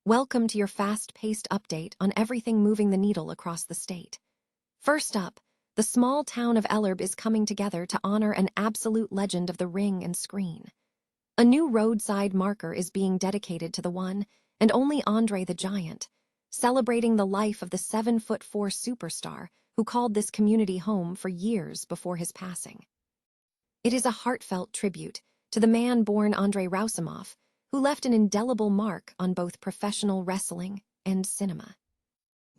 Welcome to your fast-paced update on everything moving the needle across the state. First up, the small town of Ellerbe is coming together to honor an absolute legend of the ring and screen. A new roadside marker is being dedicated to the one and only Andre the Giant, celebrating the life of the 7'4" superstar who called this community home for years before his passing. It is a heartfelt tribute to the man born Andrei Rousimov, who left an indelible mark on both professional wrestling and cinema.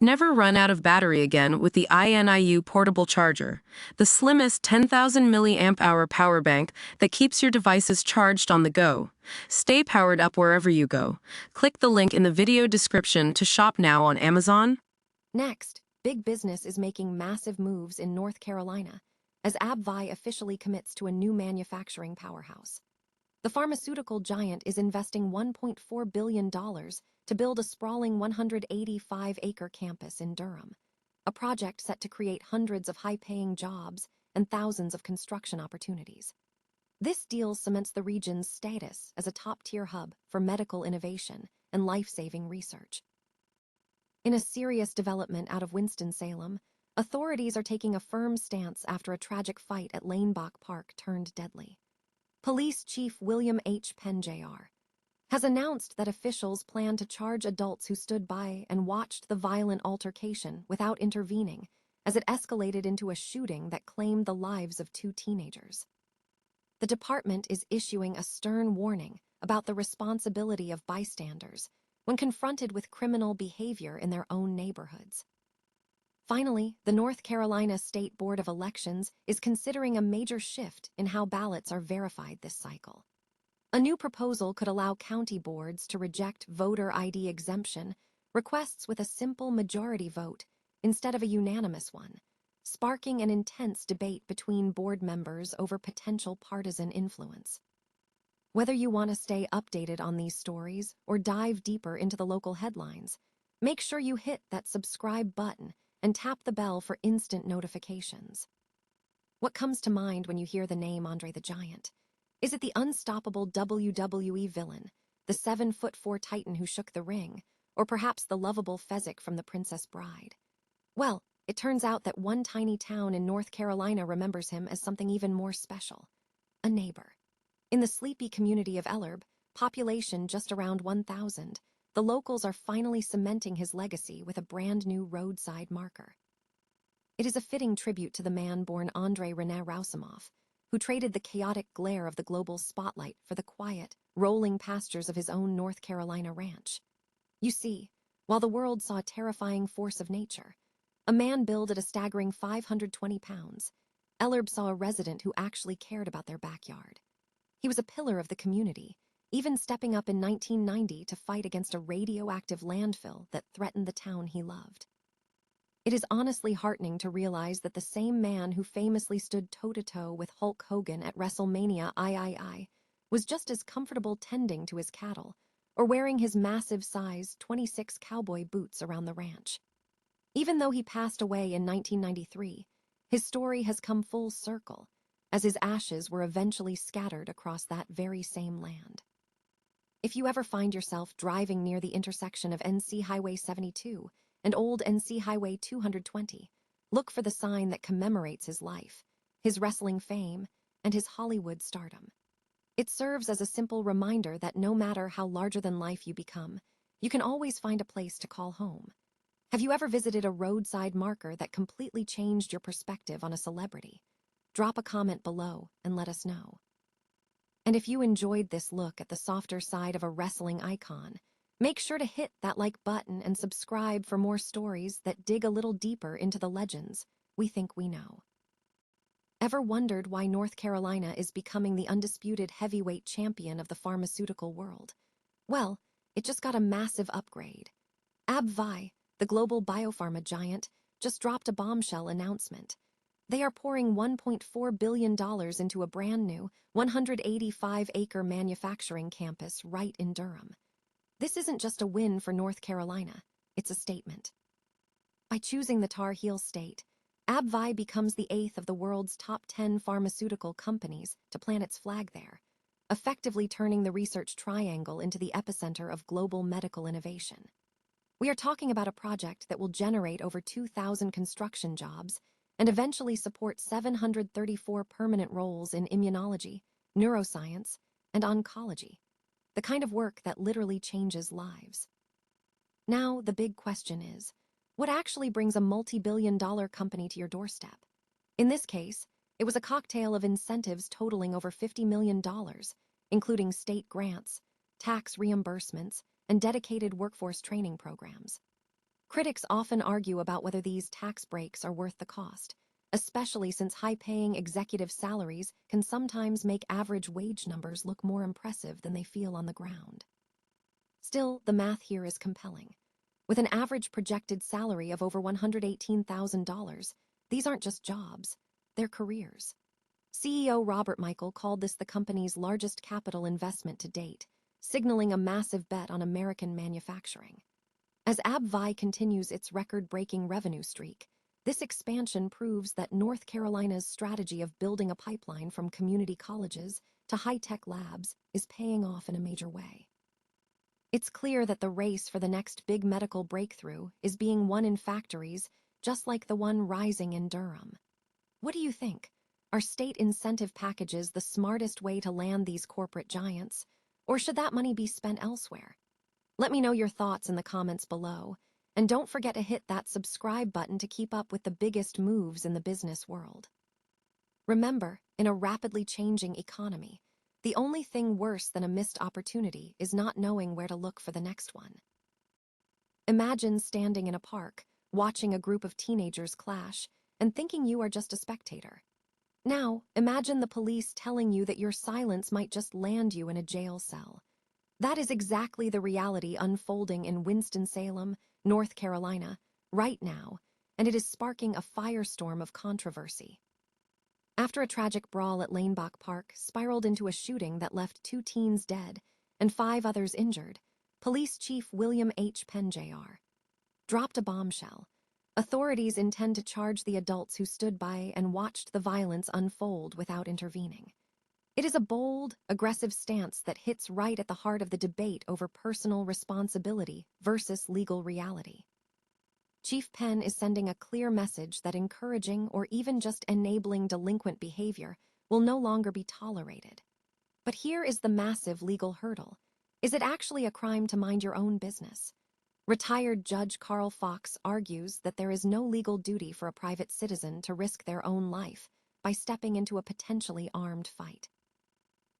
Never run out of battery again with the INIU portable charger, the slimmest 10,000 mAh power bank that keeps your devices charged on the go. Stay powered up wherever you go. Click the link in the video description to shop now on Amazon. Next, big business is making massive moves in North Carolina as AbbVie officially commits to a new manufacturing powerhouse. The pharmaceutical giant is investing $1.4 billion to build a sprawling 185-acre campus in Durham, a project set to create hundreds of high-paying jobs and thousands of construction opportunities. This deal cements the region's status as a top-tier hub for medical innovation and life-saving research. In a serious development out of Winston-Salem, authorities are taking a firm stance after a tragic fight at Lanebach Park turned deadly. Police Chief William H. Penn, Jr., has announced that officials plan to charge adults who stood by and watched the violent altercation without intervening as it escalated into a shooting that claimed the lives of 2 teenagers. The department is issuing a stern warning about the responsibility of bystanders when confronted with criminal behavior in their own neighborhoods. Finally, the North Carolina State Board of Elections is considering a major shift in how ballots are verified this cycle. A new proposal could allow county boards to reject voter ID exemption requests with a simple majority vote instead of a unanimous one, sparking an intense debate between board members over potential partisan influence. Whether you want to stay updated on these stories or dive deeper into the local headlines, make sure you hit that subscribe button and tap the bell for instant notifications. What comes to mind when you hear the name Andre the Giant? Is it the unstoppable WWE villain, the 7'4" titan who shook the ring, or perhaps the lovable Fezzik from The Princess Bride? Well, it turns out that one tiny town in North Carolina remembers him as something even more special: a neighbor. In the sleepy community of Ellerbe, population just around 1,000, the locals are finally cementing his legacy with a brand new roadside marker. It is a fitting tribute to the man born Andrei Rousimov, who traded the chaotic glare of the global spotlight for the quiet, rolling pastures of his own North Carolina ranch. You see, while the world saw a terrifying force of nature, a man billed at a staggering 520 pounds, Ellerbe saw a resident who actually cared about their backyard. He was a pillar of the community, even stepping up in 1990 to fight against a radioactive landfill that threatened the town he loved. It is honestly heartening to realize that the same man who famously stood toe-to-toe with Hulk Hogan at WrestleMania III was just as comfortable tending to his cattle or wearing his massive size 26 cowboy boots around the ranch. Even though he passed away in 1993, his story has come full circle, as his ashes were eventually scattered across that very same land. If you ever find yourself driving near the intersection of NC Highway 72 and Old NC Highway 220, look for the sign that commemorates his life, his wrestling fame, and his Hollywood stardom. It serves as a simple reminder that no matter how larger-than-life you become, you can always find a place to call home. Have you ever visited a roadside marker that completely changed your perspective on a celebrity? Drop a comment below and let us know. And if you enjoyed this look at the softer side of a wrestling icon, make sure to hit that like button and subscribe for more stories that dig a little deeper into the legends we think we know. Ever wondered why North Carolina is becoming the undisputed heavyweight champion of the pharmaceutical world? Well, it just got a massive upgrade. AbbVie, the global biopharma giant, just dropped a bombshell announcement. They are pouring $1.4 billion into a brand new 185-acre manufacturing campus right in Durham. This isn't just a win for North Carolina, it's a statement. By choosing the Tar Heel state, AbbVie becomes the 8th of the world's top 10 pharmaceutical companies to plant its flag there, effectively turning the research triangle into the epicenter of global medical innovation. We are talking about a project that will generate over 2,000 construction jobs and eventually support 734 permanent roles in immunology, neuroscience, and oncology, the kind of work that literally changes lives. Now, the big question is, what actually brings a multi-billion-dollar company to your doorstep? In this case, it was a cocktail of incentives totaling over $50 million, including state grants, tax reimbursements, and dedicated workforce training programs. Critics often argue about whether these tax breaks are worth the cost, especially since high-paying executive salaries can sometimes make average wage numbers look more impressive than they feel on the ground. Still, the math here is compelling. With an average projected salary of over $118,000, these aren't just jobs, they're careers. CEO Robert Michael called this the company's largest capital investment to date, signaling a massive bet on American manufacturing. As AbbVie continues its record-breaking revenue streak, this expansion proves that North Carolina's strategy of building a pipeline from community colleges to high-tech labs is paying off in a major way. It's clear that the race for the next big medical breakthrough is being won in factories just like the one rising in Durham. What do you think? Are state incentive packages the smartest way to land these corporate giants, or should that money be spent elsewhere? Let me know your thoughts in the comments below, and don't forget to hit that subscribe button to keep up with the biggest moves in the business world. Remember, in a rapidly changing economy, the only thing worse than a missed opportunity is not knowing where to look for the next one. Imagine standing in a park, watching a group of teenagers clash, and thinking you are just a spectator. Now, imagine the police telling you that your silence might just land you in a jail cell. That is exactly the reality unfolding in Winston-Salem, North Carolina, right now, and it is sparking a firestorm of controversy. After a tragic brawl at Lanebach Park spiraled into a shooting that left 2 teens dead and 5 others injured, Police Chief William H. Penn Jr. dropped a bombshell. Authorities intend to charge the adults who stood by and watched the violence unfold without intervening. It is a bold, aggressive stance that hits right at the heart of the debate over personal responsibility versus legal reality. Chief Penn is sending a clear message that encouraging or even just enabling delinquent behavior will no longer be tolerated. But here is the massive legal hurdle. Is it actually a crime to mind your own business? Retired Judge Carl Fox argues that there is no legal duty for a private citizen to risk their own life by stepping into a potentially armed fight.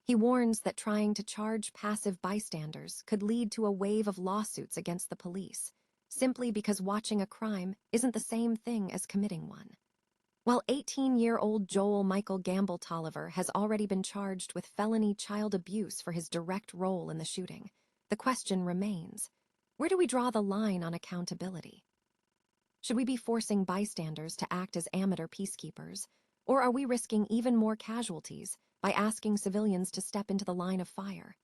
He warns that trying to charge passive bystanders could lead to a wave of lawsuits against the police, simply because watching a crime isn't the same thing as committing one. While 18-year-old Joel Michael Gamble Tolliver has already been charged with felony child abuse for his direct role in the shooting, the question remains, where do we draw the line on accountability? Should we be forcing bystanders to act as amateur peacekeepers, or are we risking even more casualties by asking civilians to step into the line of fire?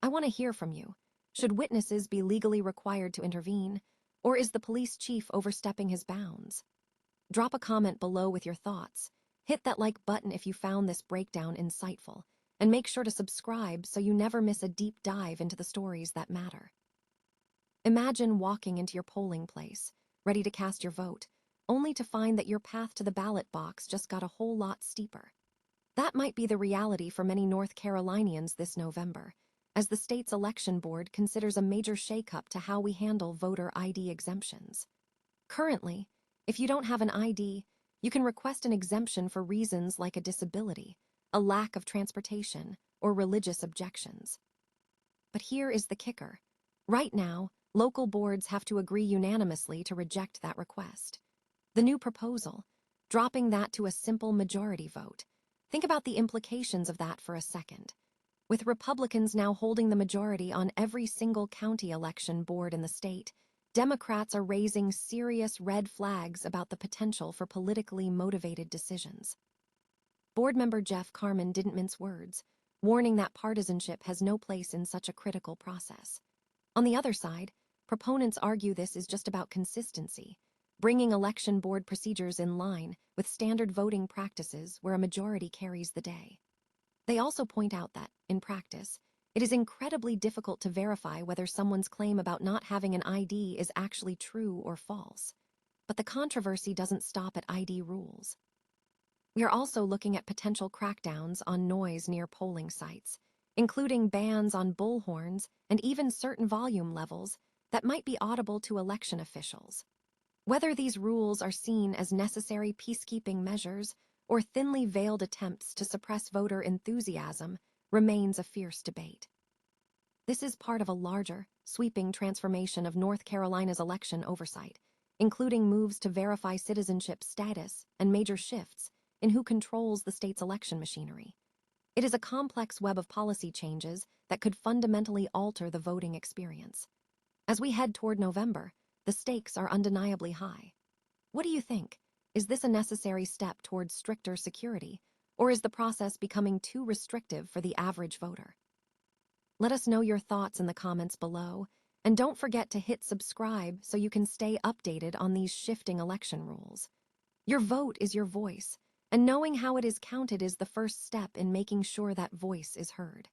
I want to hear from you. Should witnesses be legally required to intervene, or is the police chief overstepping his bounds? Drop a comment below with your thoughts. Hit that like button if you found this breakdown insightful, and make sure to subscribe so you never miss a deep dive into the stories that matter. Imagine walking into your polling place, ready to cast your vote, only to find that your path to the ballot box just got a whole lot steeper. That might be the reality for many North Carolinians this November, as the state's election board considers a major shakeup to how we handle voter ID exemptions. Currently, if you don't have an ID, you can request an exemption for reasons like a disability, a lack of transportation, or religious objections. But here is the kicker. Right now, local boards have to agree unanimously to reject that request. The new proposal, dropping that to a simple majority vote. Think about the implications of that for a second. With Republicans now holding the majority on every single county election board in the state, Democrats are raising serious red flags about the potential for politically motivated decisions. Board member Jeff Carmen didn't mince words, warning that partisanship has no place in such a critical process. On the other side, proponents argue this is just about consistency, bringing election board procedures in line with standard voting practices where a majority carries the day. They also point out that, in practice, it is incredibly difficult to verify whether someone's claim about not having an ID is actually true or false. But the controversy doesn't stop at ID rules. We are also looking at potential crackdowns on noise near polling sites, including bans on bullhorns and even certain volume levels that might be audible to election officials. Whether these rules are seen as necessary peacekeeping measures or thinly veiled attempts to suppress voter enthusiasm remains a fierce debate. This is part of a larger, sweeping transformation of North Carolina's election oversight, including moves to verify citizenship status and major shifts in who controls the state's election machinery. It is a complex web of policy changes that could fundamentally alter the voting experience. As we head toward November, the stakes are undeniably high. What do you think? Is this a necessary step towards stricter security, or is the process becoming too restrictive for the average voter? Let us know your thoughts in the comments below, and don't forget to hit subscribe so you can stay updated on these shifting election rules. Your vote is your voice, and knowing how it is counted is the first step in making sure that voice is heard.